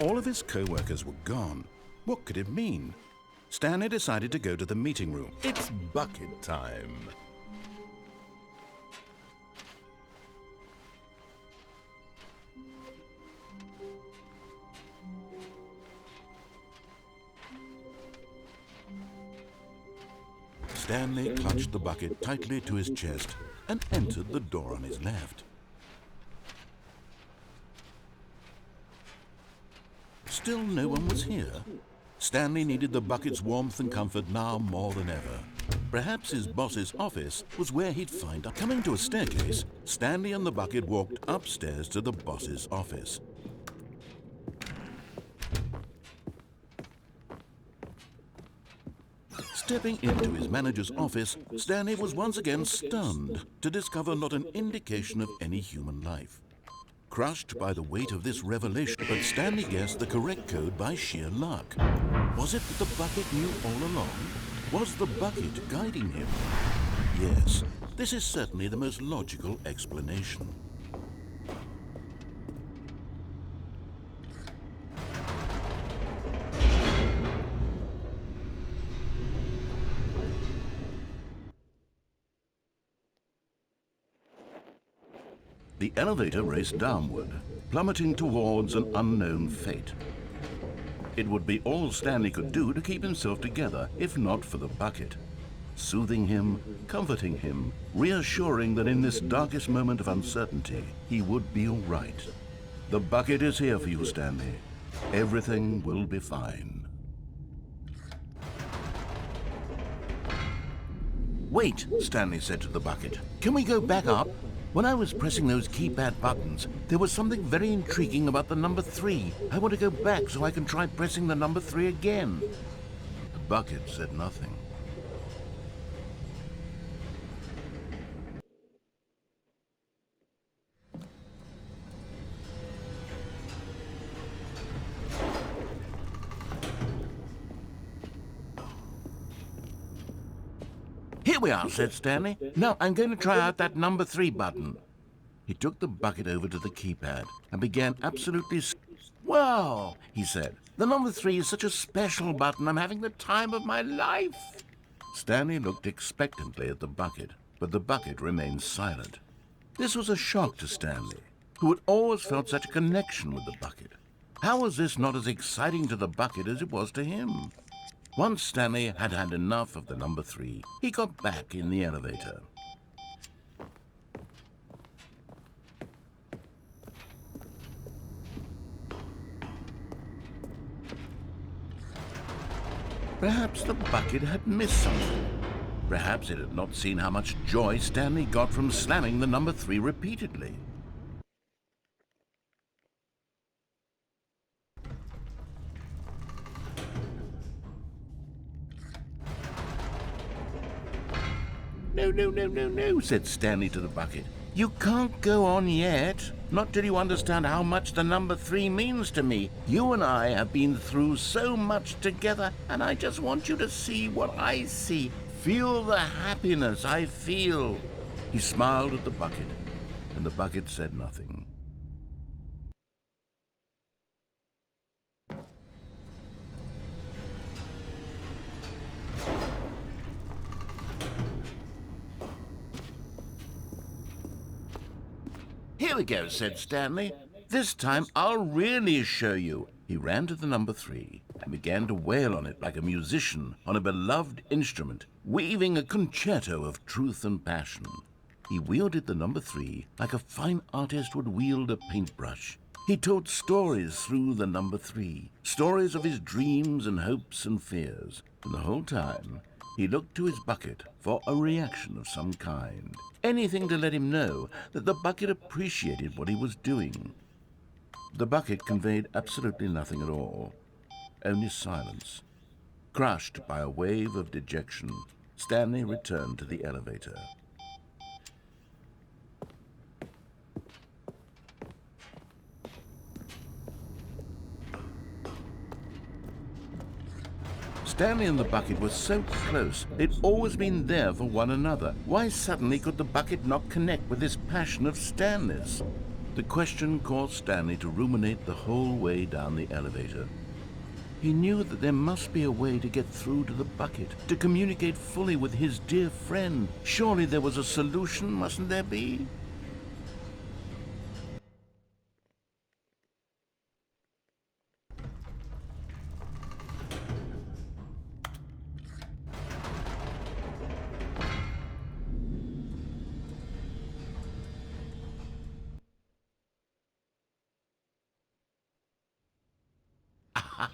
All of his co-workers were gone. What could it mean? Stanley decided to go to the meeting room. It's bucket time. Stanley clutched the bucket tightly to his chest and entered the door on his left. Still no one was here. Stanley needed the bucket's warmth and comfort now more than ever. Perhaps his boss's office was where he'd find her. Coming to a staircase, Stanley and the bucket walked upstairs to the boss's office. Stepping into his manager's office, Stanley was once again stunned to discover not an indication of any human life. Crushed by the weight of this revelation, but Stanley guessed the correct code by sheer luck. Was it that the bucket knew all along? Was the bucket guiding him? Yes, this is certainly the most logical explanation. The elevator raced downward, plummeting towards an unknown fate. It would be all Stanley could do to keep himself together, if not for the bucket. Soothing him, comforting him, reassuring that in this darkest moment of uncertainty, he would be all right. The bucket is here for you, Stanley. Everything will be fine. Wait, Stanley said to the bucket. Can we go back up? When I was pressing those keypad buttons, there was something very intriguing about the number 3. I want to go back so I can try pressing the number 3 again. The bucket said nothing. Here we are, said Stanley. Now I'm going to try out that number 3 button. He took the bucket over to the keypad and began absolutely... Wow, he said. The number 3 is such a special button. I'm having the time of my life. Stanley looked expectantly at the bucket, but the bucket remained silent. This was a shock to Stanley, who had always felt such a connection with the bucket. How was this not as exciting to the bucket as it was to him? Once Stanley had had enough of the number 3, he got back in the elevator. Perhaps the bucket had missed something. Perhaps it had not seen how much joy Stanley got from slamming the number 3 repeatedly. No, said Stanley to the bucket. You can't go on yet. Not till you understand how much the number 3 means to me. You and I have been through so much together, and I just want you to see what I see. Feel the happiness I feel. He smiled at the bucket, and the bucket said nothing. Here we go, said Stanley. This time I'll really show you. He ran to the number 3 and began to wail on it like a musician on a beloved instrument, weaving a concerto of truth and passion. He wielded the number 3 like a fine artist would wield a paintbrush. He told stories through the number 3, stories of his dreams and hopes and fears. And the whole time, he looked to his bucket for a reaction of some kind. Anything to let him know that the bucket appreciated what he was doing. The bucket conveyed absolutely nothing at all, only silence. Crushed by a wave of dejection, Stanley returned to the elevator. Stanley and the bucket were so close. They'd always been there for one another. Why suddenly could the bucket not connect with this passion of Stanley's? The question caused Stanley to ruminate the whole way down the elevator. He knew that there must be a way to get through to the bucket, to communicate fully with his dear friend. Surely there was a solution, mustn't there be?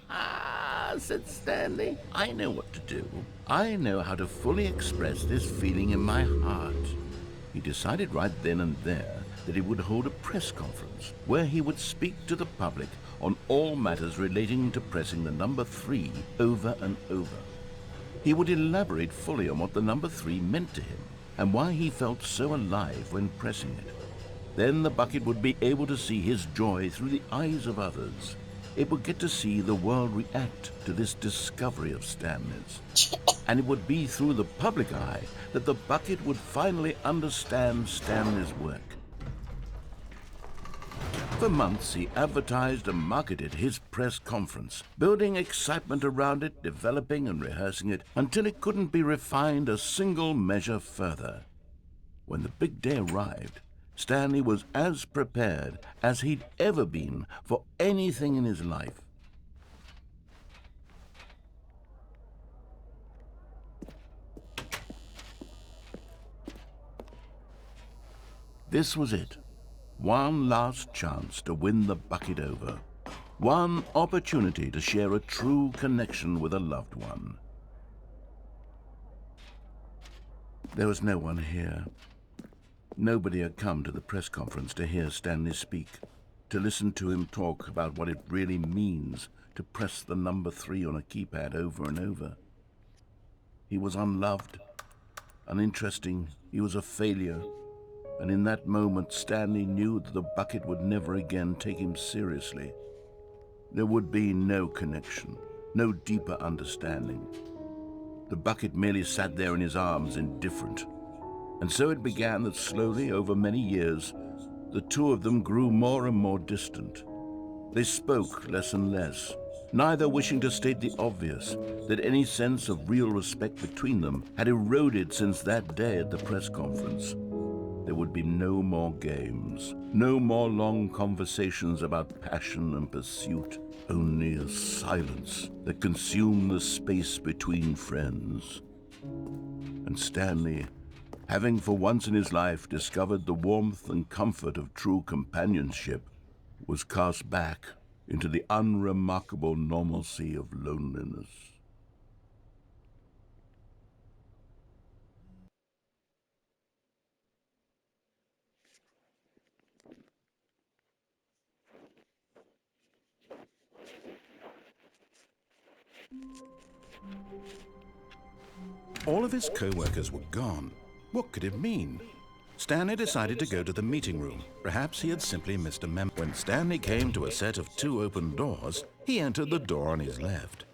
"Ah," said Stanley, "I know what to do. I know how to fully express this feeling in my heart." He decided right then and there that he would hold a press conference where he would speak to the public on all matters relating to pressing the number 3 over and over. He would elaborate fully on what the number 3 meant to him and why he felt so alive when pressing it. Then the bucket would be able to see his joy through the eyes of others. It would get to see the world react to this discovery of Stanley's. And it would be through the public eye that the bucket would finally understand Stanley's work. For months, he advertised and marketed his press conference, building excitement around it, developing and rehearsing it, until it couldn't be refined a single measure further. When the big day arrived, Stanley was as prepared as he'd ever been for anything in his life. This was it. One last chance to win the bucket over. One opportunity to share a true connection with a loved one. There was no one here. Nobody had come to the press conference to hear Stanley speak, to listen to him talk about what it really means to press the number 3 on a keypad over and over. He was unloved, uninteresting, he was a failure, and in that moment Stanley knew that the bucket would never again take him seriously. There would be no connection, no deeper understanding. The bucket merely sat there in his arms, indifferent. And so it began that slowly, over many years, the two of them grew more and more distant. They spoke less and less, neither wishing to state the obvious, that any sense of real respect between them had eroded since that day at the press conference. There would be no more games, no more long conversations about passion and pursuit, only a silence that consumed the space between friends. And Stanley, having for once in his life discovered the warmth and comfort of true companionship, was cast back into the unremarkable normalcy of loneliness. All of his co-workers were gone. What could it mean? Stanley decided to go to the meeting room. Perhaps he had simply missed a memo. When Stanley came to a set of 2 open doors, he entered the door on his left.